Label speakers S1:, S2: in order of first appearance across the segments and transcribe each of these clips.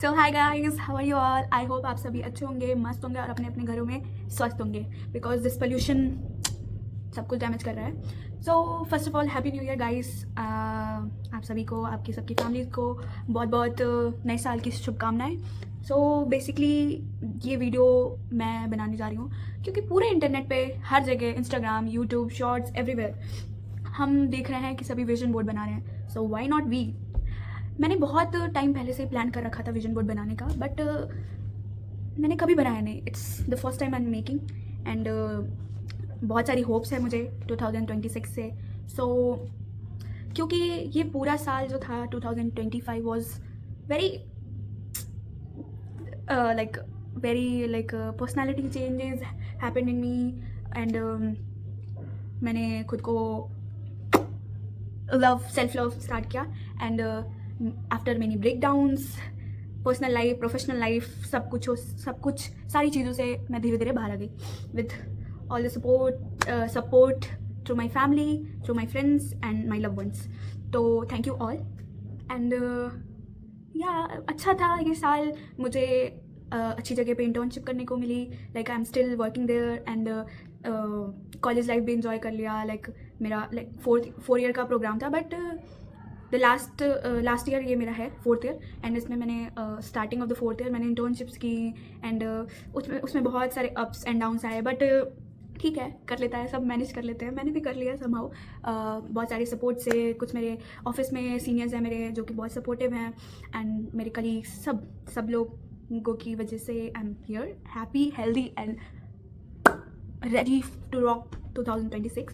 S1: So hi guys, how are you all? I hope आप सभी अच्छे होंगे, मस्त होंगे और अपने अपने घरों में स्वस्थ होंगे बिकॉज दिस पोल्यूशन सब कुछ डैमेज कर रहा है। So first of all happy new year guys. आप सभी को, आपकी सबकी फैमिली को बहुत बहुत नए साल की शुभकामनाएं। सो बेसिकली ये वीडियो मैं बनाने जा रही हूँ क्योंकि पूरे इंटरनेट पे हर जगह, इंस्टाग्राम, यूट्यूब, शॉर्ट्स, एवरीवेयर हम देख रहे हैं कि सभी विजन बोर्ड बना रहे हैं। सो वाई नॉट वी? मैंने बहुत टाइम पहले से प्लान कर रखा था विजन बोर्ड बनाने का, बट मैंने कभी बनाया नहीं। It's the first time I am making and बहुत सारी होप्स है मुझे 2026 से। सो क्योंकि ये पूरा साल जो था 2025 was very like personality changes happened in me and मैंने खुद को सेल्फ लव स्टार्ट किया and after many breakdowns, personal life, professional life, सब कुछ सारी चीज़ों से मैं धीरे धीरे बाहर आ गई with all the support through my family, through my friends and my love ones. तो thank you all and yeah अच्छा था ये साल। मुझे अच्छी जगह पे इंटर्नशिप करने को मिली, like I am still working there and college life भी इंजॉय कर लिया। मेरा फोर ईयर का प्रोग्राम था, बट द लास्ट ईयर ये मेरा है फोर्थ ईयर एंड इसमें मैंने starting of the fourth year मैंने इंटर्नशिप्स की एंड उसमें बहुत सारे अप्स एंड डाउन्स आए, बट ठीक है, कर लेता है, सब मैनेज कर लेते हैं। मैंने भी कर लिया समहाउ, बहुत सारे सपोर्ट से। कुछ मेरे ऑफिस में सीनियर्स हैं मेरे जो कि बहुत सपोर्टिव हैं एंड मेरे कलीग्स, सब लोगों की वजह से I am here happy, healthy and ready to rock 2026।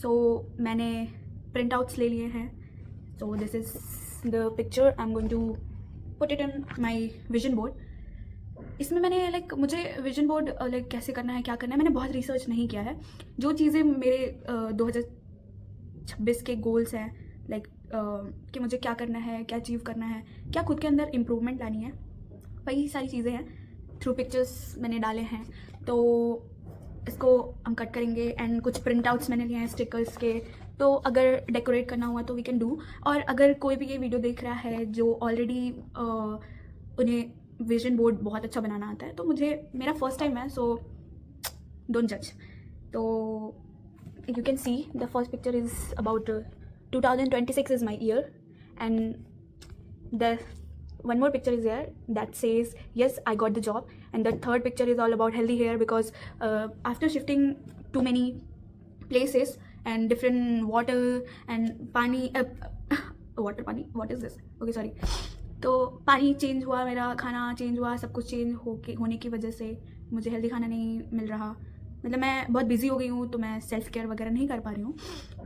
S1: So मैंने प्रिंट आउट्स ले लिए हैं। So this is the picture I'm going to put it in my vision board. इसमें मैंने मुझे विजन बोर्ड कैसे करना है, क्या करना है, मैंने बहुत रिसर्च नहीं किया है। जो चीज़ें मेरे 2026 के गोल्स हैं, कि मुझे क्या करना है, क्या अचीव करना है, क्या खुद के अंदर इम्प्रूवमेंट लानी है, वही सारी चीज़ें हैं। थ्रू पिक्चर्स मैंने डाले हैं, तो इसको हम कट करेंगे एंड कुछ प्रिंट आउट्स मैंने लिए हैं स्टिकर्स के। तो अगर डेकोरेट करना हुआ तो वी कैन डू। और अगर कोई भी ये वीडियो देख रहा है जो ऑलरेडी उन्हें विजन बोर्ड बहुत अच्छा बनाना आता है, तो मेरा फर्स्ट टाइम है, सो डोंट जज। तो you can see the first picture is about 2026 is my year and the one more picture is there that says yes, I got the job, and the third picture is all about healthy hair because after shifting to many places and different water and pani what is this, okay sorry, तो पानी change हुआ, मेरा खाना change हुआ, सब कुछ change होने की वजह से मुझे हेल्दी खाना नहीं मिल रहा। मतलब मैं बहुत बिजी हो गई हूँ, तो मैं सेल्फ केयर वगैरह नहीं कर पा रही हूँ,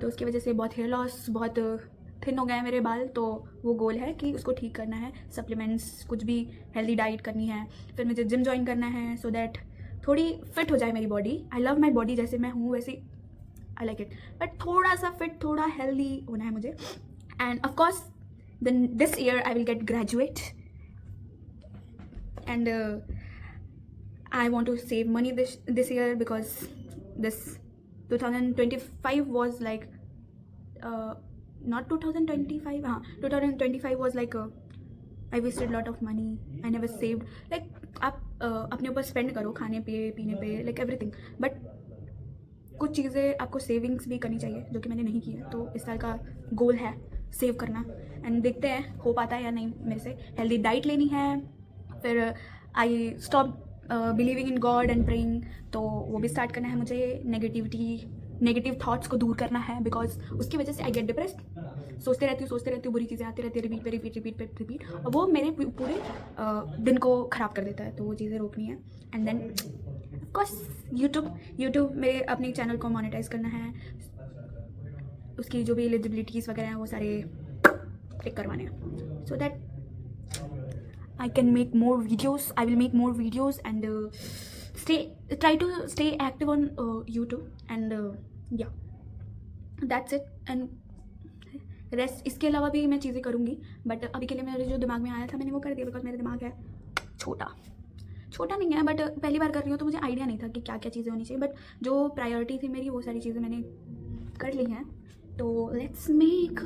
S1: तो उसकी वजह से बहुत हेयर लॉस, बहुत थिन हो गए हैं मेरे बाल। तो वो गोल है कि उसको ठीक करना है, सप्लीमेंट्स, कुछ भी हेल्दी डाइट करनी है, फिर मुझे जिम ज्वाइन करना है सो दैट थोड़ी फिट हो जाए मेरी body. I love my body, जैसे मैं हूँ वैसे आई लाइक इट, बट थोड़ा सा फिट, थोड़ा हेल्दी होना है मुझे। And of course this year I will get graduate and I want to save money this year because this 2025 was like not 2025, 2025 was like I wasted lot of money, I never saved. आप अपने ऊपर spend करो, खाने पे, पीने पे, everything, but कुछ चीज़ें आपको सेविंग्स भी करनी चाहिए, जो कि मैंने नहीं की है। तो इस साल का गोल है सेव करना एंड देखते हैं हो पाता है या नहीं मेरे से। हेल्दी डाइट लेनी है, फिर I stop believing in God and praying, तो वो भी स्टार्ट करना है मुझे। नेगेटिव थाट्स को दूर करना है बिकॉज उसकी वजह से आई गेट डिप्रेस्ड। सोचते रहती हूँ, बुरी चीज़ें आती रहती है, रिपीट, और वो मेरे पूरे दिन को ख़राब कर देता है। तो वो चीज़ें रोकनी है एंड देन ऑफकोर्स यूट्यूब मेरे अपने चैनल को मोनेटाइज करना है, उसकी जो भी एलिजिबिलिटीज़ वगैरह हैं वो सारे क्लिक करवाने हैं so that I can make more videos. I will make more videos and try to stay active on YouTube and yeah, that's it. And rest इसके अलावा भी मैं चीज़ें करूँगी, बट अभी के लिए मेरे जो दिमाग में आया था मैंने वो कर दिया बिकॉज मेरा दिमाग है छोटा नहीं है, बट पहली बार कर रही हूँ तो मुझे आइडिया नहीं था कि क्या क्या चीज़ें होनी चाहिए, बट जो प्रायोरिटी थी मेरी वो सारी चीज़ें मैंने कर ली हैं। तो लेट्स मेक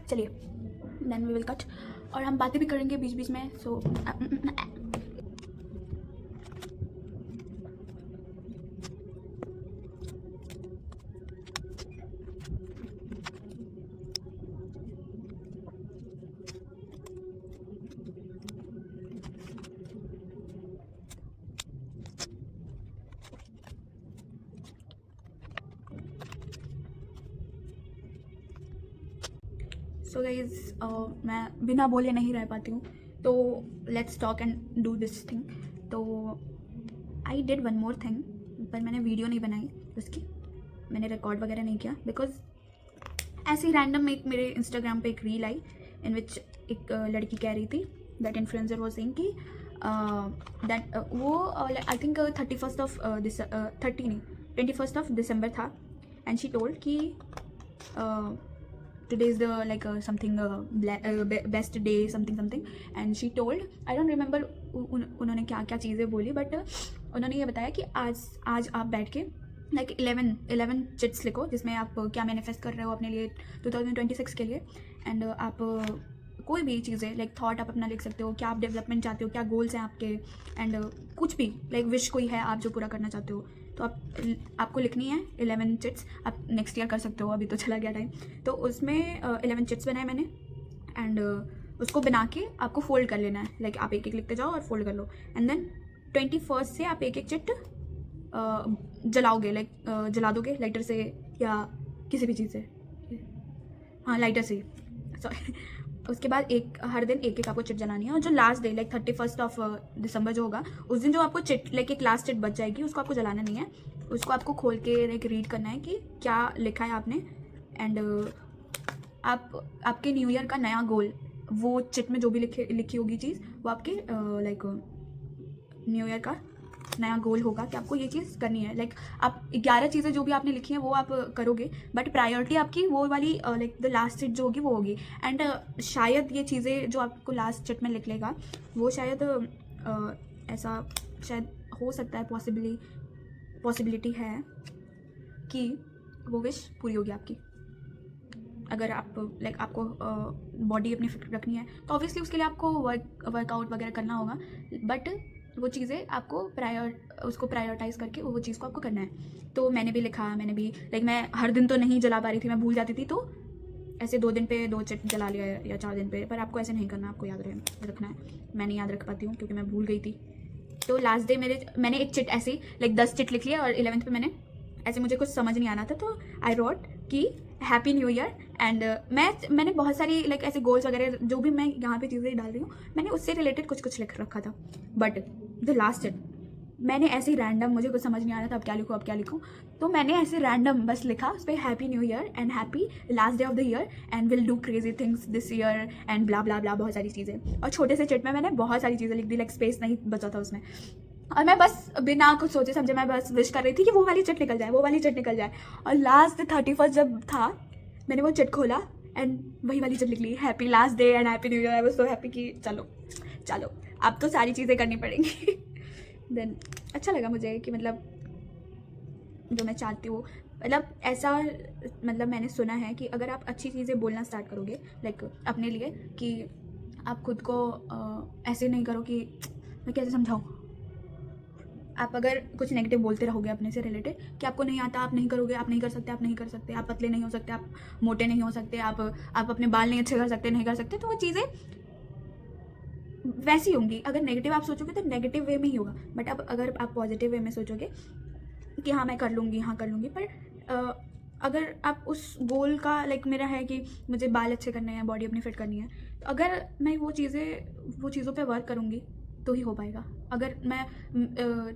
S1: चलिए then we will cut. और हम बातें भी करेंगे बीच बीच में। सो सो गाइज मैं बिना बोले नहीं रह पाती हूँ, तो let's talk and do this thing. तो I did one more thing, पर मैंने वीडियो नहीं बनाई उसकी, मैंने रिकॉर्ड वगैरह नहीं किया, बिकॉज ऐसे ही रैंडम एक मेरे इंस्टाग्राम पे एक रील आई इन विच एक लड़की कह रही थी, दैट इन्फ्लुएंसर वाज सेइंग कि दैट वो आई थिंक 21st दिसंबर था, एंड शी टोल्ड कि today is the like something best day something and she told, I don't remember उन्होंने क्या क्या चीज़ें बोली, बट उन्होंने ये बताया कि आज आप बैठ के लाइक 11 चिट्स लिखो जिसमें आप क्या मैनिफेस्ट कर रहे हो अपने लिए 2026 के लिए, एंड आप कोई भी चीज़ें लाइक थॉट आप अपना लिख सकते हो, क्या आप डेवलपमेंट चाहते हो, क्या गोल्स हैं आपके, एंड कुछ भी लाइक विश कोई है आप जो पूरा करना चाहते हो, तो आपको लिखनी है 11 चिट्स। आप नेक्स्ट ईयर कर सकते हो, अभी तो चला गया टाइम। तो उसमें 11 चिट्स बनाए मैंने, एंड उसको बना के आपको फोल्ड कर लेना है, लाइक आप एक एक लिखते जाओ और फोल्ड कर लो, एंड देन 21st से आप एक एक चिट जलाओगे, लाइक जला दोगे लाइटर से या किसी भी चीज़ से, हाँ लाइटर से, सॉरी। उसके बाद हर दिन एक एक आपको चिट जलानी है, और जो लास्ट डे लाइक 31st दिसंबर जो होगा उस दिन जो आपको चिट लाइक एक लास्ट चिट बच जाएगी, उसको आपको जलाना नहीं है, उसको आपको खोल के लाइक रीड करना है कि क्या लिखा है आपने, एंड आपके न्यू ईयर का नया गोल, वो चिट में जो भी लिखी होगी चीज़, वो आपके लाइक न्यू ईयर का नया गोल होगा कि आपको ये चीज़ करनी है। लाइक आप 11 चीज़ें जो भी आपने लिखी हैं वो आप करोगे, बट प्रायोरिटी आपकी वो वाली लाइक द लास्ट चिट जो होगी वो होगी, एंड शायद ये चीज़ें जो आपको लास्ट चिट में लिख लेगा वो शायद ऐसा शायद हो सकता है, पॉसिबिलिटी है कि वो विश पूरी होगी आपकी। अगर आप लाइक आपको बॉडी अपनी फिट रखनी है तो ऑब्वियसली उसके लिए आपको वर्कआउट वगैरह करना होगा, बट वो चीज़ें आपको उसको प्रायोरिटाइज़ करके वो चीज़ को आपको करना है। तो मैंने भी लिखा, मैंने भी लाइक मैं हर दिन तो नहीं जला पा रही थी, मैं भूल जाती थी, तो ऐसे 2 दिन पे 2 चिट जला लिया या 4 दिन पे, पर आपको ऐसे नहीं करना, आपको याद रखना है। मैं नहीं याद रख पाती हूँ क्योंकि मैं भूल गई थी। तो लास्ट डे मैंने एक चिट ऐसे लाइक 10 चिट लिख लिया, और 11th पे मैंने ऐसे, मुझे कुछ समझ नहीं आना था तो आई रोट कि हैप्पी न्यू ईयर, एंड मैंने बहुत सारी लाइक ऐसे गोल्स वगैरह जो भी मैं यहाँ पे चीज़ें डाल रही हूँ मैंने उससे रिलेटेड कुछ लिख रखा था, बट द लास्ट चिट मैंने ऐसे ही रैंडम, मुझे कुछ समझ नहीं आ रहा था अब क्या लिखूँ, तो मैंने ऐसे रैंडम बस लिखा उस पर happy new year and happy last day of the year and will do crazy things this year and blah blah blah, बहुत सारी चीज़ें। और छोटे से चिट में मैंने बहुत सारी चीज़ें लिख दी, लाइक स्पेस नहीं बचा था उसमें, और मैं बस बिना कुछ सोचे समझे मैं बस विश कर रही थी कि वो वाली चिट निकल जाए, और लास्ट 31st जब था मैंने वो चिट खोला एंड वही वाली चिट लिख ली, happy last day and happy new year. I was so happy कि चलो अब तो सारी चीज़ें करनी पड़ेंगी। देन अच्छा लगा मुझे कि मतलब जो मैं चाहती हूँ, मतलब ऐसा, मतलब मैंने सुना है कि अगर आप अच्छी चीज़ें बोलना स्टार्ट करोगे लाइक अपने लिए, कि आप खुद को ऐसे नहीं करो कि, मैं कैसे समझाऊँ, आप अगर कुछ नेगेटिव बोलते रहोगे अपने से रिलेटेड कि आपको नहीं आता, आप नहीं करोगे, आप नहीं कर सकते, आप पतले नहीं हो सकते, आप मोटे नहीं हो सकते, आप अपने बाल नहीं अच्छे कर सकते, नहीं कर सकते, तो वो चीज़ें वैसी होंगी। अगर नेगेटिव आप सोचोगे तो नेगेटिव वे में ही होगा, बट अब अगर आप पॉजिटिव वे में सोचोगे कि हाँ मैं कर लूँगी, पर अगर आप उस गोल का लाइक मेरा है कि मुझे बाल अच्छे करने हैं, बॉडी अपनी फिट करनी है, तो अगर मैं वो चीज़ों पे वर्क करूँगी तो ही हो पाएगा। अगर मैं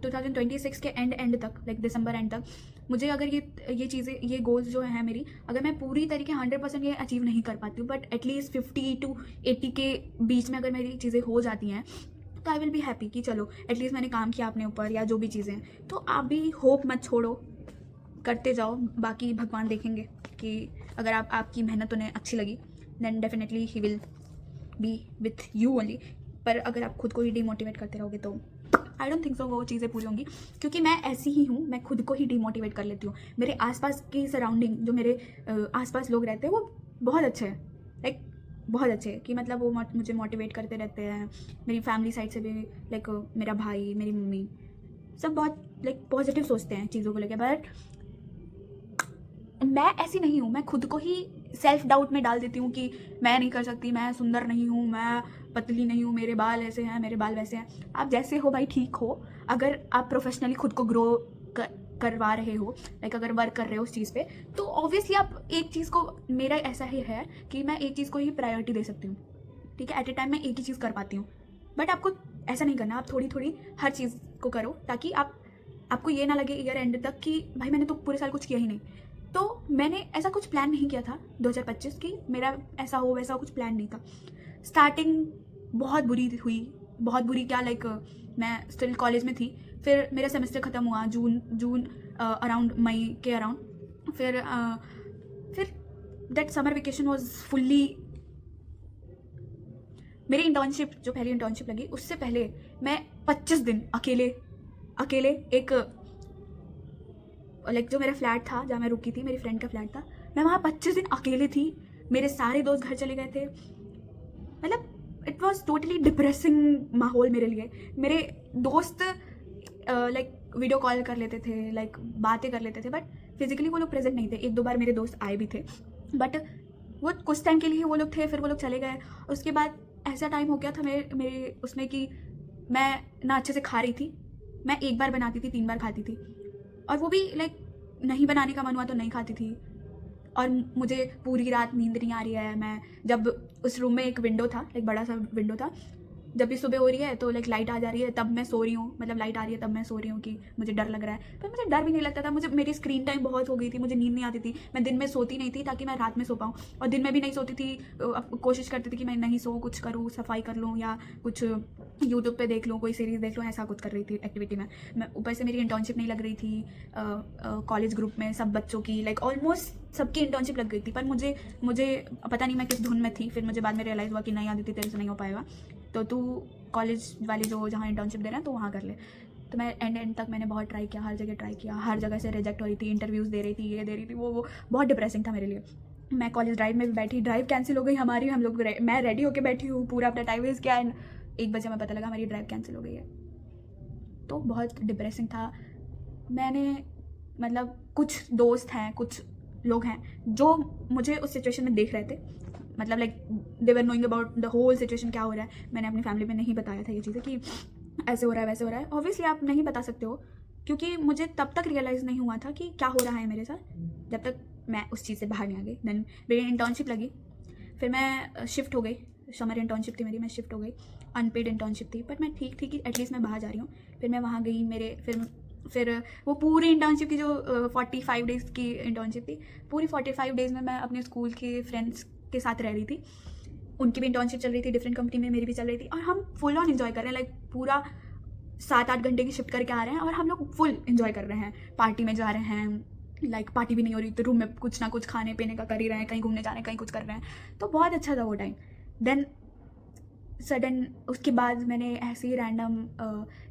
S1: 2026 के एंड तक लाइक दिसंबर एंड तक मुझे अगर ये चीज़ें, ये गोल्स जो हैं मेरी, अगर मैं पूरी तरीके 100% ये अचीव नहीं कर पाती हूँ, बट एटलीस्ट 50 to 80 के बीच में अगर मेरी चीज़ें हो जाती हैं, तो आई विल बी हैप्पी कि चलो एटलीस्ट मैंने काम किया अपने ऊपर, या जो भी चीज़ें हैं। तो आप भी होप मत छोड़ो, करते जाओ, बाकी भगवान देखेंगे कि अगर आपकी मेहनत उन्हें अच्छी लगी then definitely he will be with you only. पर अगर आप खुद को ही डिमोटिवेट करते रहोगे तो आई डोंट थिंक सो वो चीज़ें पूरी होंगी, क्योंकि मैं ऐसी ही हूँ, मैं खुद को ही डिमोटिवेट कर लेती हूँ। मेरे आसपास की सराउंडिंग, जो मेरे आसपास लोग रहते हैं वो बहुत अच्छे हैं, लाइक बहुत अच्छे कि मतलब वो मुझे मोटिवेट करते रहते हैं। मेरी फैमिली साइड से भी लाइक मेरा भाई, मेरी मम्मी, सब बहुत लाइक पॉजिटिव सोचते हैं चीज़ों को लेकर। बट मैं ऐसी नहीं हूँ, मैं खुद को ही सेल्फ डाउट में डाल देती हूँ कि मैं नहीं कर सकती, मैं सुंदर नहीं हूँ, मैं पतली नहीं हूँ, मेरे बाल ऐसे हैं, मेरे बाल वैसे हैं। आप जैसे हो भाई ठीक हो। अगर आप प्रोफेशनली खुद को ग्रो करवा रहे हो, लाइक अगर वर्क कर रहे हो उस चीज़ पे, तो ऑब्वियसली आप एक चीज़ को, मेरा ऐसा ही है कि मैं एक चीज़ को ही प्रायोरिटी दे सकती हूँ, ठीक है। एट ए टाइम मैं एक ही चीज़ कर पाती हूँ। बट आपको ऐसा नहीं करना, आप थोड़ी थोड़ी हर चीज़ को करो, ताकि आपको ये ना लगे ईयर एंड तक कि भाई मैंने तो पूरे साल कुछ किया ही नहीं। तो मैंने ऐसा कुछ प्लान नहीं किया था 2025 की मेरा ऐसा हो वैसा हो, कुछ प्लान नहीं था। स्टार्टिंग बहुत बुरी हुई, बहुत बुरी क्या, लाइक मैं स्टिल कॉलेज में थी। फिर मेरा सेमेस्टर ख़त्म हुआ जून अराउंड मई के अराउंड। फिर that summer vacation was fully, मेरी इंटर्नशिप जो पहली इंटर्नशिप लगी उससे पहले मैं 25 दिन अकेले एक लाइक जो मेरा फ्लैट था जहाँ मैं रुकी थी, मेरी फ्रेंड का फ्लैट था, मैं वहाँ 25 दिन अकेले थी। मेरे सारे दोस्त घर चले गए थे। मतलब इट वॉज टोटली डिप्रेसिंग माहौल मेरे लिए। मेरे दोस्त लाइक वीडियो कॉल कर लेते थे, लाइक बातें कर लेते थे, बट फिजिकली वो लोग प्रेजेंट नहीं थे। एक दो बार मेरे दोस्त आए भी थे, बट वो कुछ टाइम के लिए वो लोग थे, फिर वो लोग चले गए। उसके बाद ऐसा टाइम हो गया था मेरे उसमें कि मैं ना अच्छे से खा रही थी। मैं एक बार बनाती थी 3 बार खाती थी, और वो भी लाइक नहीं बनाने का मन हुआ तो नहीं खाती थी। और मुझे पूरी रात नींद नहीं आ रही है। मैं जब उस रूम में एक विंडो था, एक बड़ा सा विंडो था, जब भी सुबह हो रही है तो लाइक लाइट आ जा रही है तब मैं सो रही हूँ, मतलब लाइट आ रही है तब मैं सो रही हूँ कि मुझे डर लग रहा है। पर मुझे डर भी नहीं लगता था। मुझे मेरी स्क्रीन टाइम बहुत हो गई थी, मुझे नींद नहीं आती थी। मैं दिन में सोती नहीं थी ताकि मैं रात में सो पाऊँ, और दिन में भी नहीं सोती थी। कोशिश करती थी कि मैं नहीं सो, कुछ करूँ, सफाई कर लूँ या कुछ यूट्यूब पे देख लूँ, कोई सीरीज़ देख लूँ, ऐसा कुछ कर रही थी एक्टिविटी में। मैं ऊपर से मेरी इंटर्नशिप नहीं लग रही थी कॉलेज ग्रुप में सब बच्चों की, लाइक ऑलमोस्ट सबकी इंटर्नशिप लग गई थी, पर मुझे पता नहीं मैं किस धुन में थी। फिर मुझे बाद में रियलाइज़ हुआ कि नहीं आदित्य तेरे से नहीं हो पाएगा, तो तू कॉलेज वाले जो जहाँ इंटर्नशिप दे रहे हैं तो वहाँ कर ले। तो मैं एंड तक मैंने बहुत ट्राई किया, हर जगह ट्राई किया, हर जगह से रिजेक्ट हो रही थी, इंटरव्यूज़ दे रही थी, ये दे रही थी, वो बहुत डिप्रेसिंग था मेरे लिए। मैं कॉलेज ड्राइव में भी बैठी, ड्राइव कैंसिल हो गई हमारी, हम लोग मैं रेडी होकर बैठी हूँ, पूरा अपना टाइम वेस्ट किया, एंड 1 बजे में पता लगा हमारी ड्राइव कैंसिल हो गई है। तो बहुत डिप्रेसिंग था। मैंने मतलब कुछ दोस्त हैं, कुछ लोग हैं जो मुझे उस सिचुएशन में देख रहे थे, मतलब like they were knowing about the whole situation, क्या हो रहा है। मैंने अपनी फैमिली में नहीं बताया था ये चीज़ें कि ऐसे हो रहा है वैसे हो रहा है। ऑब्वियसली आप नहीं बता सकते हो, क्योंकि मुझे तब तक रियलाइज़ नहीं हुआ था कि क्या हो रहा है मेरे साथ, जब तक मैं उस चीज़ से बाहर नहीं आ गई। देन मेरी इंटर्नशिप लगी, फिर मैं शिफ्ट हो गई। समर इंटर्नशिप थी मेरी, मैं शिफ्ट हो गई। अनपेड इंटर्नशिप थी, बट मैं ठीक थी कि एटलीस्ट मैं बाहर जा रही हूँ। फिर मैं वहाँ गई, मेरे फिर वो पूरी इंटर्नशिप की जो 45 डेज़ की इंटर्नशिप थी, पूरी 45 डेज़ में मैं अपने स्कूल के फ्रेंड्स के साथ रह रही थी। उनकी भी इंटर्नशिप चल रही थी डिफरेंट कंपनी में, मेरी भी चल रही थी, और हम फुल ऑन इन्जॉय कर रहे हैं। लाइक पूरा 7-8 घंटे की शिफ्ट करके आ रहे हैं और हम लोग फुल इन्जॉय कर रहे हैं। पार्टी में जा रहे हैं, लाइक पार्टी भी नहीं हो रही तो रूम में कुछ ना कुछ खाने पीने का कर ही रहे हैं, कहीं घूमने जा रहे हैं, कहीं कुछ कर रहे हैं। तो बहुत अच्छा था वो टाइम। देन सडन उसके बाद मैंने ऐसे ही रैंडम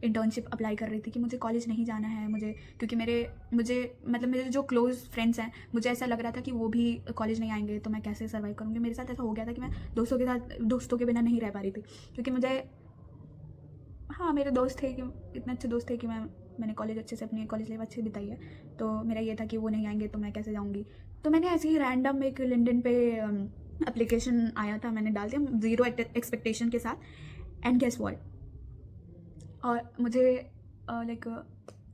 S1: इंटर्नशिप अप्लाई कर रही थी कि मुझे कॉलेज नहीं जाना है, मुझे क्योंकि मेरे जो क्लोज़ फ्रेंड्स हैं, मुझे ऐसा लग रहा था कि वो भी कॉलेज नहीं आएंगे तो मैं कैसे सर्वाइव करूँगी। मेरे साथ ऐसा हो गया था कि मैं दोस्तों के बिना नहीं रह पा रही थी, क्योंकि मुझे, हाँ मेरे दोस्त थे कि इतने अच्छे दोस्त थे कि मैंने कॉलेज अच्छे से अपनी कॉलेज लाइफ अच्छे से बिताई है। तो मेरा ये था कि वो नहीं आएंगे तो मैं कैसे जाऊँगी। तो मैंने ऐसे ही रैंडम एक लिंक्डइन पे एप्लीकेशन आया था, मैंने डाल दिया ज़ीरो एक्सपेक्टेशन के साथ, एंड गेस व्हाट, और मुझे लाइक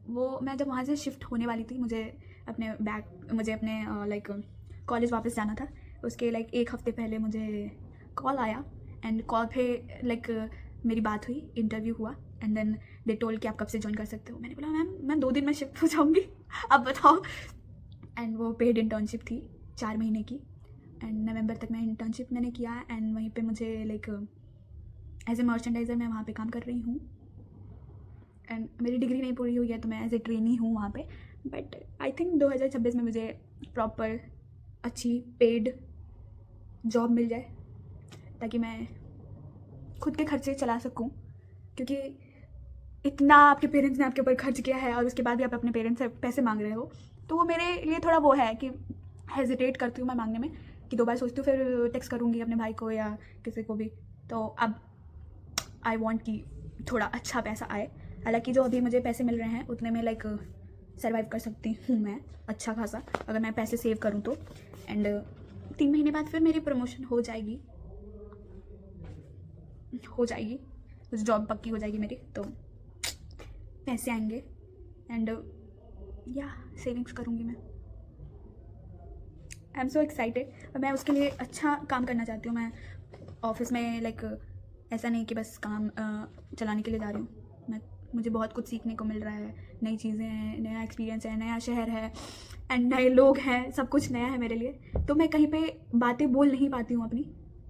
S1: वो मैं जब वहाँ से शिफ्ट होने वाली थी, मुझे अपने लाइक कॉलेज वापस जाना था। उसके लाइक 1 हफ्ते पहले मुझे कॉल आया, एंड कॉल पे लाइक मेरी बात हुई, इंटरव्यू हुआ, एंड देन दे टोल्ड कि आप कब से ज्वाइन कर सकते हो। मैंने बोला मैम मैं 2 दिन में शिफ्ट हो जाऊँगी, आप बताओ। एंड वो पेड इंटर्नशिप थी 4 महीने की, एंड नवंबर तक मैं इंटर्नशिप मैंने किया, एंड वहीं पे मुझे लाइक एज ए मर्चेंडाइज़र मैं वहाँ पे काम कर रही हूँ। एंड मेरी डिग्री नहीं पूरी हुई है तो मैं एज ए ट्रेनी हूँ वहाँ पे, बट आई थिंक 2026 में मुझे प्रॉपर अच्छी पेड जॉब मिल जाए ताकि मैं खुद के खर्चे चला सकूँ। क्योंकि इतना आपके पेरेंट्स ने आपके ऊपर खर्च किया है और उसके बाद भी आप अपने पेरेंट्स से पैसे मांग रहे हो, तो वो मेरे लिए थोड़ा वो है कि हेजिटेट करती हूँ मैं मांगने में। कि 2 बार सोचती हूँ फिर टेक्स्ट करूँगी अपने भाई को या किसी को भी। तो अब आई वॉन्ट कि थोड़ा अच्छा पैसा आए। हालांकि जो अभी मुझे पैसे मिल रहे हैं उतने में लाइक सर्वाइव कर सकती हूँ मैं अच्छा खासा, अगर मैं पैसे सेव करूँ तो। एंड 3 महीने बाद फिर मेरी प्रमोशन हो जाएगी, उस जॉब पक्की हो जाएगी मेरी, तो पैसे आएंगे एंड या सेविंग्स करूँगी मैं। I am so excited. और मैं उसके लिए अच्छा काम करना चाहती हूँ। मैं ऑफिस में लाइक ऐसा नहीं कि बस काम चलाने के लिए जा रही हूँ। मुझे बहुत कुछ सीखने को मिल रहा है, नई चीज़ें हैं, नया एक्सपीरियंस है, नया शहर है एंड नए लोग हैं, सब कुछ नया है मेरे लिए। तो मैं कहीं पे बातें बोल नहीं पाती हूँ अपनी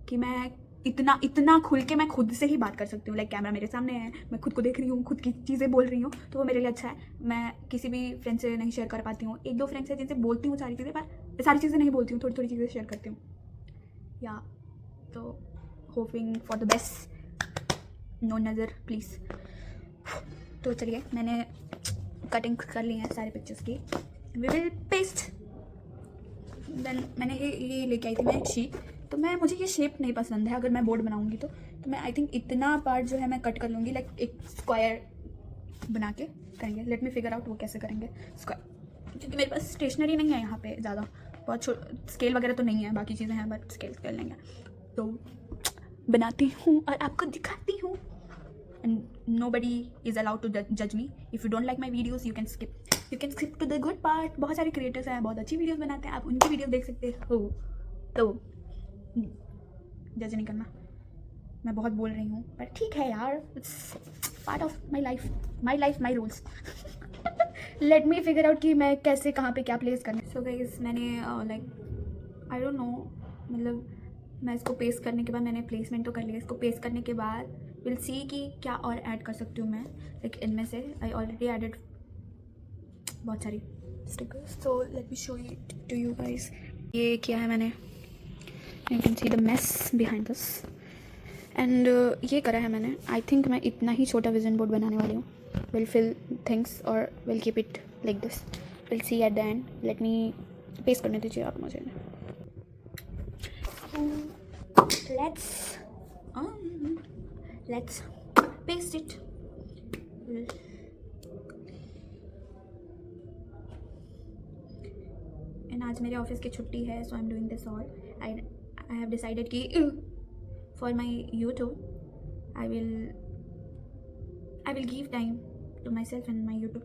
S1: कि मैं इतना खुल के मैं खुद से ही बात कर सकती हूँ। लाइक कैमरा मेरे सामने है, मैं खुद को देख रही हूँ, खुद की चीज़ें बोल रही हूँ, तो वो मेरे लिए अच्छा है। मैं किसी भी फ्रेंड से नहीं शेयर कर पाती हूँ। 1-2 फ्रेंड्स हैं जिनसे बोलती हूँ सारी चीज़ें, पर सारी चीज़ें नहीं बोलती हूँ, थोड़ी थोड़ी चीज़ें शेयर करती हूँ या। तो hoping for the best, no नज़र प्लीज़। तो चलिए, मैंने कटिंग कर ली है सारे पिक्चर्स की, वी विल पेस्ट। देन मैंने ये लेके आई थी मैं एक शीट, तो मुझे ये शेप नहीं पसंद है। अगर मैं बोर्ड बनाऊंगी तो मैं आई थिंक इतना पार्ट जो है मैं कट कर लूँगी, लाइक एक स्क्वायर बना के करेंगे। लेट मी फिगर आउट वो कैसे करेंगे स्क्वायर, क्योंकि मेरे पास स्टेशनरी नहीं है यहाँ पे ज़्यादा, बहुत स्केल वगैरह तो नहीं है, बाकी चीज़ें हैं बट स्केल नहीं है। तो बनाती हूँ और आपको दिखाती हूँ। And nobody is allowed to judge me. If you don't like my videos, you can skip to the good part. बहुत सारे क्रिएटर्स हैं, बहुत अच्छी वीडियोस बनाते हैं, आप उनकी वीडियो देख सकते हो। तो जज नहीं करना, मैं बहुत बोल रही हूँ पर ठीक है यार, it's part of my life my rules. Let me figure out कि मैं कैसे कहाँ पे क्या प्लेस करना। सो गाइस, मैंने लाइक आई डोंट नो, मतलब मैं इसको पेस्ट करने के बाद मैंने प्लेसमेंट तो कर लिया। इसको पेस्ट करने के बाद विल सी कि क्या और ऐड कर सकती हूँ मैं। लाइक इनमें से आई ऑलरेडी एडेड बहुत सारी stickers, so let me show it to you guys. ये किया है मैंने, you can see the mess behind this. And ये करा है मैंने। आई थिंक मैं इतना ही छोटा विजन बोर्ड बनाने वाली हूँ। विल फिल थिंग्स और will keep it like this, will see at the end. Let me paste करने दीजिए आप मुझे। let's paste it. And आज मेरे ऑफिस की छुट्टी है, so I'm doing this all. I have decided कि for my YouTube I will give time to myself and my YouTube.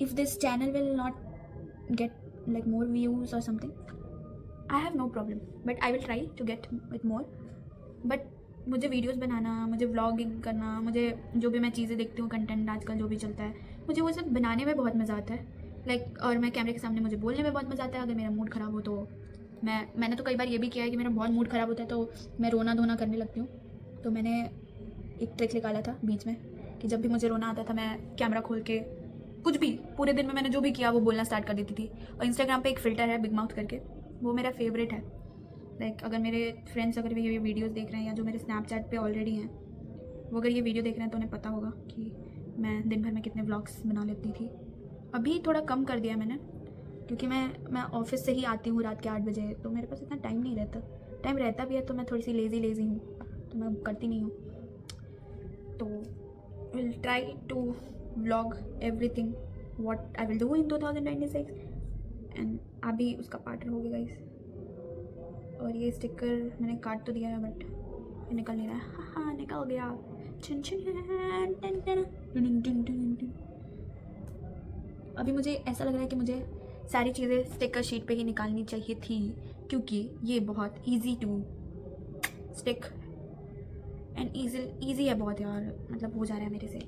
S1: If this channel will not get like more views or something, I have no problem, but I will try to get it more. But मुझे videos बनाना, मुझे vlogging करना, मुझे जो भी मैं चीज़ें देखती हूँ, कंटेंट आजकल जो भी चलता है, मुझे वो सब बनाने में बहुत मज़ा आता है। लाइक और मैं कैमरे के सामने मुझे बोलने में बहुत मज़ा आता है। अगर मेरा मूड ख़राब हो तो मैंने तो कई बार ये भी किया है कि मेरा बहुत मूड ख़राब होता है तो मैं रोना धोना करने लगती हूँ। तो मैंने एक ट्रिक निकाला था बीच में कि जब भी मुझे रोना आता था मैं कैमरा खोल के कुछ भी पूरे दिन में मैंने जो भी किया वो बोलना स्टार्ट कर देती थी। और इंस्टाग्राम पे एक फ़िल्टर है बिग माउथ करके, वो मेरा फेवरेट है। लाइक अगर मेरे फ्रेंड्स अगर ये वीडियोस देख रहे हैं या जो मेरे स्नैपचैट पे ऑलरेडी हैं, वो अगर ये वीडियो देख रहे हैं तो उन्हें पता होगा कि मैं दिन भर में कितने व्लॉग्स बना लेती थी। अभी थोड़ा कम कर दिया मैंने, क्योंकि मैं ऑफिस से ही आती हूँ रात के 8 बजे, तो मेरे पास इतना टाइम नहीं रहता। टाइम रहता भी है तो मैं थोड़ी सी लेज़ी हूँ, तो मैं करती नहीं हूँ। तो will try to vlog everything what I will do in 2026 and अभी उसका पार्ट रहोगे गाइस। और ये स्टिकर मैंने काट तो दिया है बट ये निकल नहीं रहा है। हाँ निकल गया। अभी मुझे ऐसा लग रहा है कि मुझे सारी चीज़ें स्टिकर शीट पे ही निकालनी चाहिए थी, क्योंकि ये बहुत easy to stick and easy है बहुत यार, मतलब हो जा रहा है मेरे से।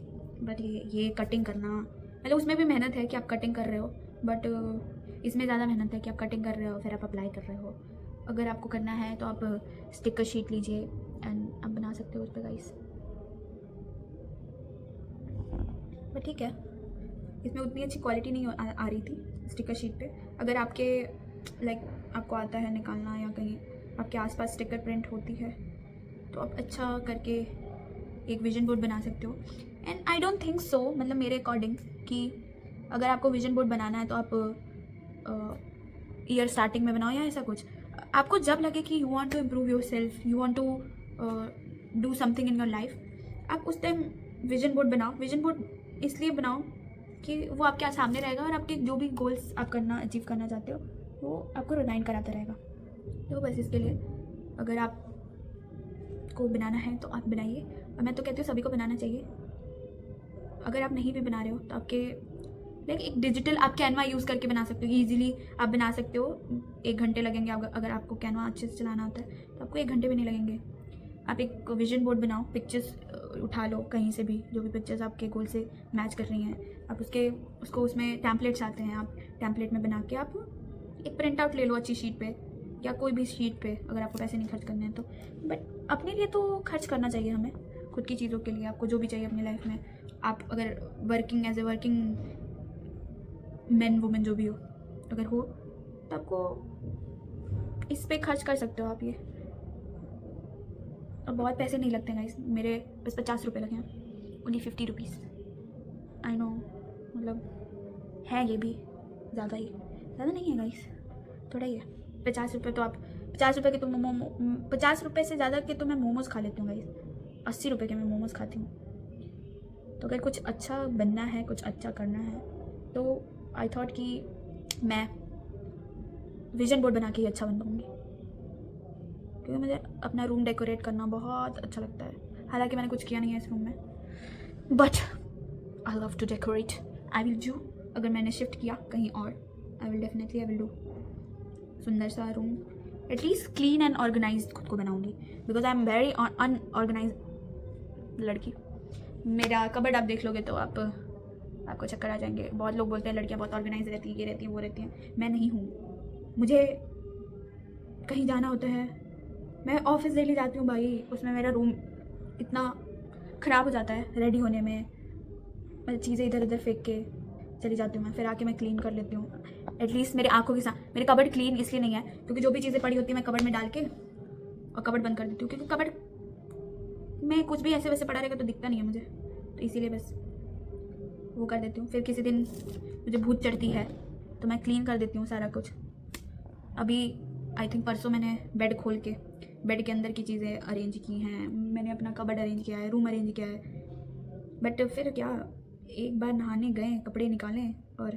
S1: बट ये कटिंग करना, मतलब उसमें भी मेहनत है कि आप कटिंग कर रहे हो, बट इसमें ज़्यादा मेहनत है कि आप कटिंग कर रहे हो फिर आप अप्लाई कर रहे हो। अगर आपको करना है तो आप स्टिकर शीट लीजिए एंड आप बना सकते हो उस पर गाइस। बट ठीक है, इसमें उतनी अच्छी क्वालिटी नहीं आ रही थी स्टिकर शीट पे। अगर आपके लाइक आपको आता है निकालना या कहीं आपके आसपास स्टिकर प्रिंट होती है तो आप अच्छा करके एक विजन बोर्ड बना सकते हो। And I don't think so, मतलब मेरे अकॉर्डिंग कि अगर आपको विजन बोर्ड बनाना है तो आप ईयर स्टार्टिंग में बनाओ या ऐसा कुछ। आपको जब लगे कि you want to improve yourself, you want to do something in your life, आप उस टाइम विजन बोर्ड बनाओ। विजन बोर्ड इसलिए बनाओ कि वो आपके सामने रहेगा और आपके जो भी गोल्स आप अचीव करना चाहते हो वो आपको रिमाइंड कराता रहेगा। तो बस इसके लिए अगर आपको बनाना है तो आप बनाइए, और मैं तो कहती हूँ सभी को बनाना चाहिए। अगर आप नहीं भी बना रहे हो तो आपके लाइक एक डिजिटल आप कैनवा यूज़ करके बना सकते हो, ईजिली आप बना सकते हो। 1 घंटे लगेंगे अगर आपको कैनवा अच्छे से चलाना आता है तो आपको 1 घंटे भी नहीं लगेंगे। आप एक विजन बोर्ड बनाओ, पिक्चर्स उठा लो कहीं से भी, जो भी पिक्चर्स आपके गोल से मैच कर रही हैं, आप उसको उसमें टैम्पलेट्स आते हैं, आप टैम्पलेट में बना के आप एक प्रिंट आउट ले लो अच्छी शीट पे या कोई भी शीट पे, अगर आपको पैसे नहीं खर्च करने हैं तो। बट अपने लिए तो खर्च करना चाहिए हमें, खुद की चीज़ों के लिए, आपको जो भी चाहिए अपनी लाइफ में। आप अगर working as a working man women जो भी हो अगर हो तो आपको इस पे खर्च कर सकते हो आप ये। और बहुत पैसे नहीं लगते गाइस, मेरे बस 50 रुपये लगे हैं, ओनली 50 रुपीज़। आई नो, मतलब है ये भी ज़्यादा नहीं है गाइस, थोड़ा ही है। 50 रुपये तो आप 50 रुपये के तो 50 रुपये से ज़्यादा के तो मैं मोमोज़ खा लेती हूँ गाइस, 80 रुपये के मैं मोमोज़ खाती हूँ। तो अगर कुछ अच्छा बनना है, कुछ अच्छा करना है तो आई थॉट कि मैं विजन बोर्ड बना के ही अच्छा बन पाऊँगी, क्योंकि मुझे अपना रूम डेकोरेट करना बहुत अच्छा लगता है। हालांकि मैंने कुछ किया नहीं है इस रूम में, but I love to decorate. I will do, अगर मैंने शिफ्ट किया कहीं और आई विल डू सुंदर सा room, at least clean and organise खुद को बनाऊंगी, because I am very unorganised लड़की। मेरा कबर्ड आप देख लोगे तो आपको चक्कर आ जाएंगे। बहुत लोग बोलते हैं लड़कियां बहुत ऑर्गेनाइज रहती है, ये रहती हैं, वो रहती हैं। मैं नहीं हूँ। मुझे कहीं जाना होता है, मैं ऑफिस डेली जाती हूँ भाई, उसमें मेरा रूम इतना ख़राब हो जाता है रेडी होने में, मैं चीज़ें इधर उधर फेंक के चली जाती हूँ। मैं फिर आके मैं क्लीन कर लेती हूँ एटलीस्ट मेरे आंखों के साथ। मेरे कबर्ड क्लीन इसलिए नहीं है क्योंकि जो भी चीज़ें पड़ी होती है मैं कबर्ड में डाल के और कबर्ड बंद कर देती हूँ, क्योंकि कबर्ड में कुछ भी ऐसे वैसे पड़ा रहेगा तो दिखता नहीं है मुझे, तो इसीलिए बस वो कर देती हूँ। फिर किसी दिन मुझे भूत चढ़ती है तो मैं क्लीन कर देती हूँ सारा कुछ। अभी आई थिंक परसों मैंने बेड खोल के बेड के अंदर की चीज़ें अरेंज की हैं, मैंने अपना कबर्ड अरेंज किया है, रूम अरेंज किया है। बट फिर क्या, एक बार नहाने गए, कपड़े निकालें और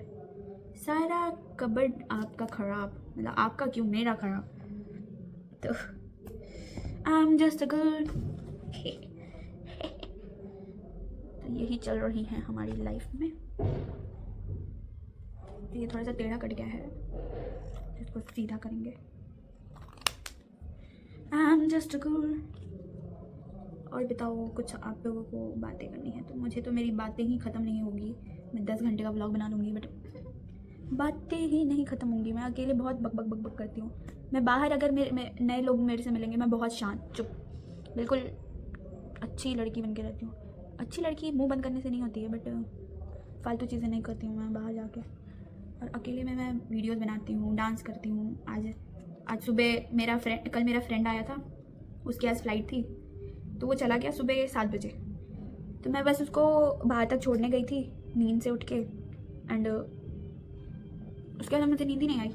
S1: सारा कबर्ड आपका ख़राब, मतलब आपका क्यों मेरा ख़राब। तो आई एम जस्ट अ गर्ल। तो यही चल रही है हमारी लाइफ में। ये थोड़ा सा टेढ़ा कट गया है, इसको सीधा करेंगे। आई एम जस्ट अ गर्ल। और बताओ, कुछ आप लोगों को बातें करनी है तो मुझे तो मेरी बातें ही ख़त्म नहीं होगी। मैं 10 घंटे का व्लॉग बना लूँगी बट बातें ही नहीं ख़त्म होंगी। मैं अकेले बहुत बक बक बक बक करती हूँ। मैं बाहर अगर नए लोग मेरे से मिलेंगे मैं बहुत शांत चुप बिल्कुल अच्छी लड़की बन के रहती हूँ। अच्छी लड़की मुंह बंद करने से नहीं होती है, बट फालतू चीज़ें नहीं करती हूँ मैं बाहर जाके। और अकेले में मैं वीडियोज़ बनाती हूँ, डांस करती हूँ। आज सुबह कल मेरा फ्रेंड आया था, उसकी आज फ्लाइट थी तो वो चला गया सुबह 7 बजे। तो मैं बस उसको बाहर तक छोड़ने गई थी नींद से उठ के, एंड उसके बाद मुझे नींद ही नहीं आई।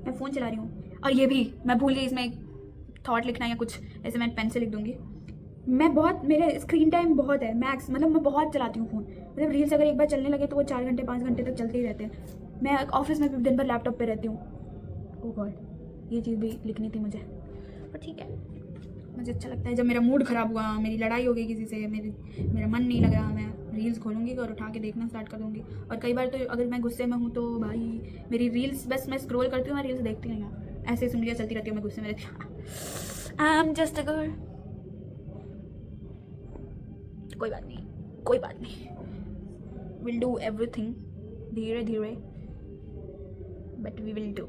S1: मैं फ़ोन चला रही हूँ, और ये भी मैं भूल गई इसमें एक थॉट लिखना या कुछ ऐसे, मैं पेन से लिख दूँगी। मेरे स्क्रीन टाइम बहुत है मैक्स, मतलब मैं बहुत चलाती हूँ फ़ोन। मतलब रील्स अगर एक बार चलने लगे तो वो 4 घंटे 5 घंटे तक चलते ही रहते हैं। मैं ऑफिस में भी दिन भर लैपटॉप पे रहती हूँ। ओह गॉड, ये चीज़ भी लिखनी थी मुझे, पर ठीक है। मुझे अच्छा लगता है जब मेरा मूड ख़राब हुआ, मेरी लड़ाई हो गई किसी से, मेरा मन नहीं लग रहा, मैं रील्स खोलूँगी और उठा के देखना स्टार्ट कर दूँगी। और कई बार तो अगर मैं गुस्से में हूँ तो भाई मेरी रील्स बस मैं स्क्रॉल करती हूँ, मैं रील्स देखती नहीं हूँ, ऐसे सुनलिया चलती रहती हूँ, मैं गुस्से में रहती हूँ। I am just a girl. कोई बात नहीं, विल डू एवरीथिंग धीरे धीरे, but we will do.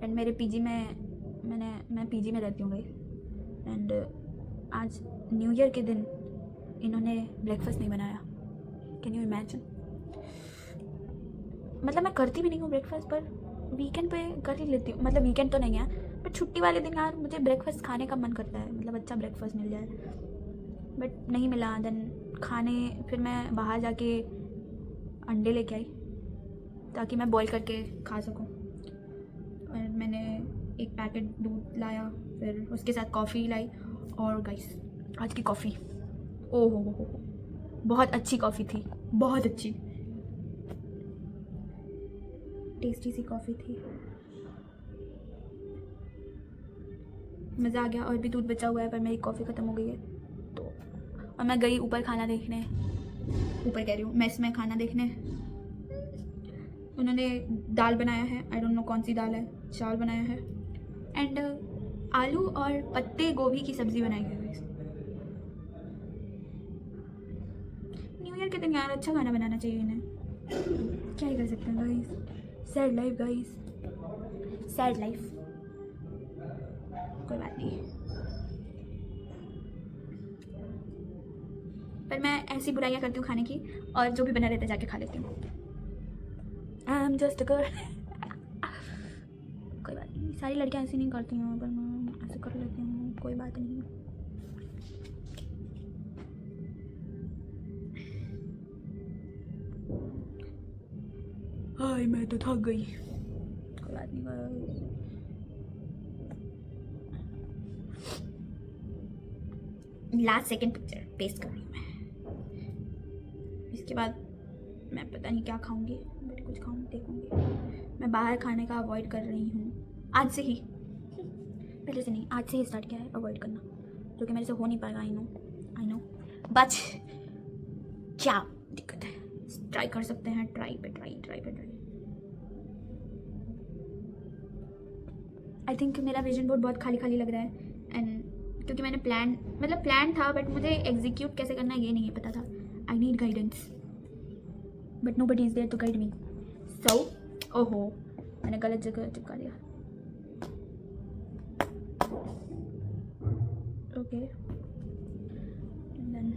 S1: And मेरे पीजी में मैं पीजी में रहती हूँ भाई, एंड आज न्यू ईयर के दिन इन्होंने ब्रेकफास्ट नहीं बनाया। Can you imagine. मतलब मैं करती भी नहीं हूँ ब्रेकफास्ट, पर वीकेंड पे कर ही लेती हूँ। मतलब वीकेंड तो नहीं है, बट छुट्टी वाले दिन यार मुझे ब्रेकफास्ट खाने का मन करता है, मतलब अच्छा ब्रेकफास्ट मिल जाए, बट नहीं मिला। देन फिर मैं बाहर जाके अंडे लेके आई, ताकि मैं बॉईल करके खा सकूं। और मैंने एक पैकेट दूध लाया, फिर उसके साथ कॉफ़ी लाई। और गाइस आज की कॉफ़ी, ओ हो, बहुत अच्छी कॉफ़ी थी, बहुत अच्छी टेस्टी सी कॉफ़ी थी, मज़ा आ गया। और भी दूध बचा हुआ है पर मेरी कॉफ़ी ख़त्म हो गई है तो, और मैं गई ऊपर खाना देखने, ऊपर कह रही हूँ मेस में खाना देखने। उन्होंने दाल बनाया है, आई डोंट नो कौन सी दाल है, चावल बनाया है एंड आलू और पत्ते गोभी की सब्ज़ी बनाई है। न्यू ईयर के दिन यार अच्छा खाना बनाना चाहिए इन्हें, क्या ही कर सकते हैं guys. Sad life guys, sad life, कोई बात नहीं। पर मैं ऐसी बुराइयां करती हूँ खाने की, और जो भी बना रहता है जाके खा लेती हूँ। I am just a girl. कोई बात नहीं, सारी लड़कियां ऐसी नहीं करती हैं, पर मैं ऐसे कर लेती हूँ, कोई बात नहीं। हाय मैं तो थक गई, कोई बात नहीं। लास्ट सेकंड पिक्चर पेस्ट कर रही हूँ मैं, इसके बाद मैं पता नहीं क्या खाऊंगी, बट कुछ खाऊंगी, देखूंगी। मैं बाहर खाने का अवॉइड कर रही हूँ आज से ही, पहले से नहीं, आज से ही स्टार्ट किया है अवॉइड करना, जो कि मेरे से हो नहीं पाएगा। आई नो बट क्या दिक्कत है, ट्राई कर सकते हैं, ट्राई पे ट्राई। आई थिंक मेरा विजन बोर्ड बहुत खाली खाली लग रहा है, एंड क्योंकि मैंने प्लान था, बट मुझे एग्जीक्यूट कैसे करना है ये नहीं पता था। I need guidance but nobody is there to guide me. So ओहो, मैंने गलत जगह चिपका दिया। ओके देन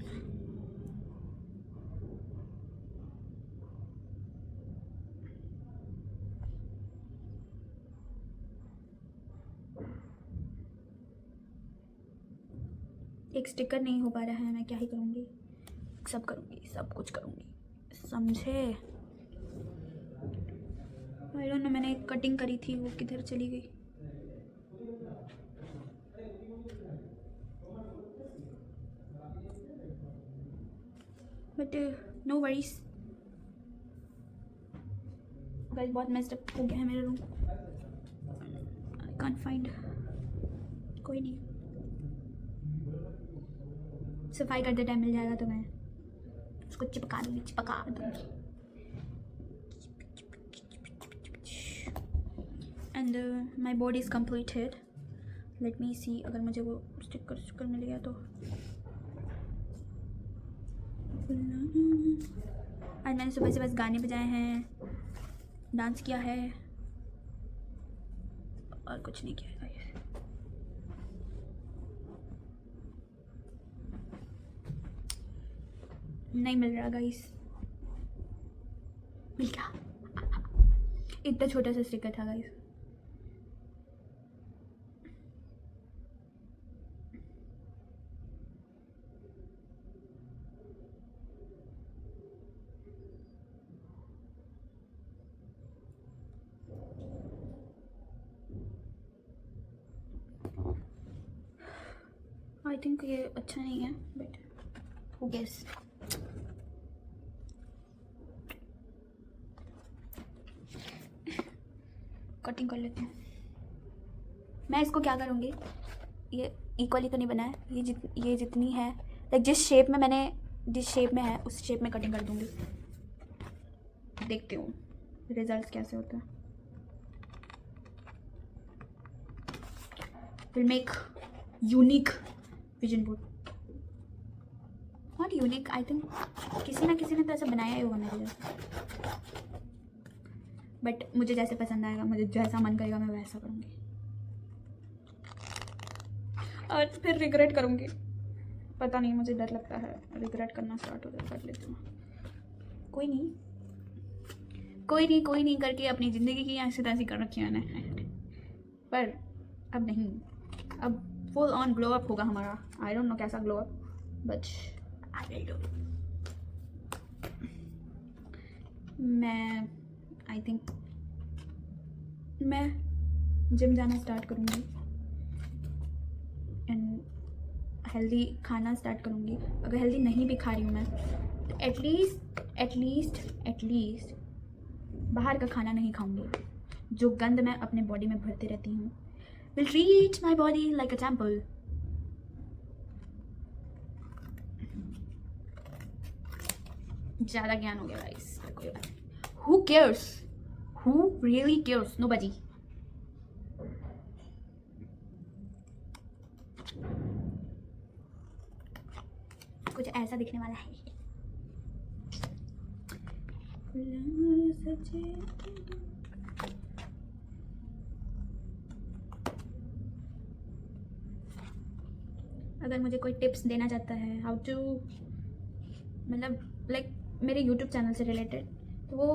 S1: एक स्टिकर नहीं हो पा रहा है, मैं क्या ही करूँगी, सब करूँगी, सब कुछ करूँगी, समझे। आई डोंट नो, मैंने एक कटिंग करी थी, वो किधर चली गई। बट नो वरीज गाइस, बहुत मेस्ड अप हो गया है मेरा रूम, आई कांट फाइंड। कोई नहीं, सफाई करते टाइम मिल जाएगा तो मैं उसको चिपका दूँगी। And my board is completed. Let me see, अगर मुझे वो स्टिकर मिल गया तो। आज मैंने सुबह से बस गाने बजाए हैं, डांस किया है और कुछ नहीं किया गाइस। नहीं मिल रहा गाइस, मिल गया, इतना छोटा सा स्टिकर था गाइस। आई थिंक ये अच्छा नहीं है, बट हू गेस। कटिंग कर लेती हूँ मैं। इसको क्या करूँगी, ये इक्वली तो नहीं बना है, ये जितनी है, लाइक जिस शेप में है उस शेप में कटिंग कर दूँगी। देखती हूँ रिजल्ट कैसे होता है। Will make unique vision board, not unique, I think किसी ना किसी ने तो ऐसा बनाया ही होगा मेरे जैसा, बट मुझे जैसे पसंद आएगा, मुझे जैसा मन करेगा मैं वैसा करूँगी, और फिर रिग्रेट करूँगी। पता नहीं, मुझे डर लगता है रिग्रेट करना स्टार्ट हो जाए, कर लेती हूँ। कोई नहीं करके अपनी ज़िंदगी की ऐसी तैसी कर रखी है मैंने, पर अब नहीं, अब फुल ऑन ग्लो अप होगा हमारा। आई डोंट नो कैसा glow up, but I will do. I think मैं जिम जाना स्टार्ट करूँगी एंड हेल्दी खाना स्टार्ट करूँगी. अगर हेल्दी नहीं भी खा रही हूँ मैं तो एटलीस्ट बाहर का खाना नहीं खाऊंगी. जो गंद मैं अपने बॉडी में भरती रहती हूँ will reach my body like a temple. ज़्यादा ज्ञान हो गया गाइस. कोई बात नहीं. Who cares? Who really cares? Nobody. कुछ ऐसा दिखने वाला है. अगर मुझे कोई टिप्स देना चाहता है हाउ टू, मतलब लाइक मेरे यूट्यूब चैनल से रिलेटेड, तो वो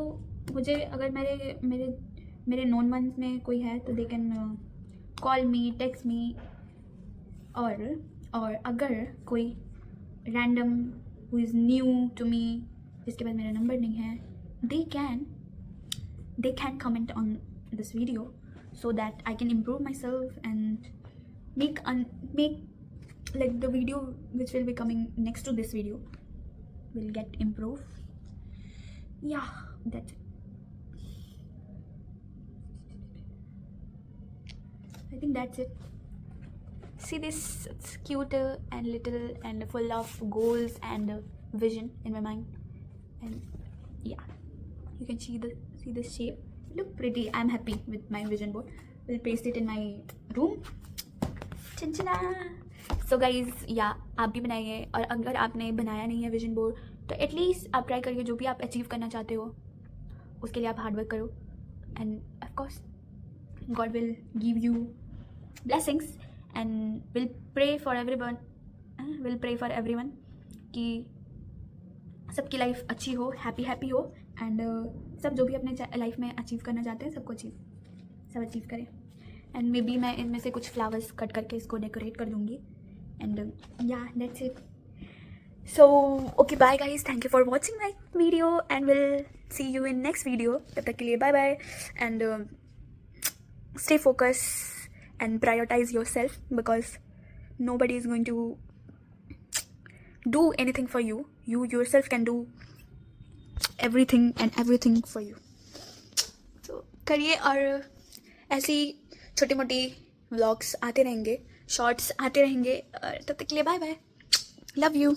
S1: मुझे अगर मेरे नॉन वंस में कोई है तो they can call me, text me. और अगर कोई random who is new to me जिसके पास मेरा नंबर नहीं है, they can comment on this video so that I can improve myself and make like the video which will be coming next to this video will get improved. Yeah, that's it. I think that's it. See this, it's cute and little and full of goals and vision in my mind. And yeah, you can see this shape. Look pretty. I'm happy with my vision board. We'll paste it in my room. चिंचिना. So guys या आप भी बनाइए. और अगर आपने बनाया नहीं है विजन बोर्ड तो एटलीस्ट आप ट्राई करिए. जो भी आप अचीव करना चाहते हो उसके लिए आप हार्डवर्क करो and of course God will give you blessings and will pray for everyone कि सबकी लाइफ अच्छी हो, हैप्पी हो एंड सब जो भी अपने लाइफ में अचीव करना चाहते हैं सब अचीव करें. एंड मे बी मैं इनमें से कुछ फ्लावर्स कट करके इसको डेकोरेट कर दूँगी. And yeah that's it. So okay bye guys, thank you for watching my video and will see you in next video. तब तक के लिए bye bye and stay focus and prioritise yourself because nobody is going to do anything for you. You yourself can do everything for you. तो करिए. और ऐसी छोटी मोटी व्लॉग्स आते रहेंगे, शॉर्ट्स आते रहेंगे. और तब तक के लिए बाय बाय. Love you.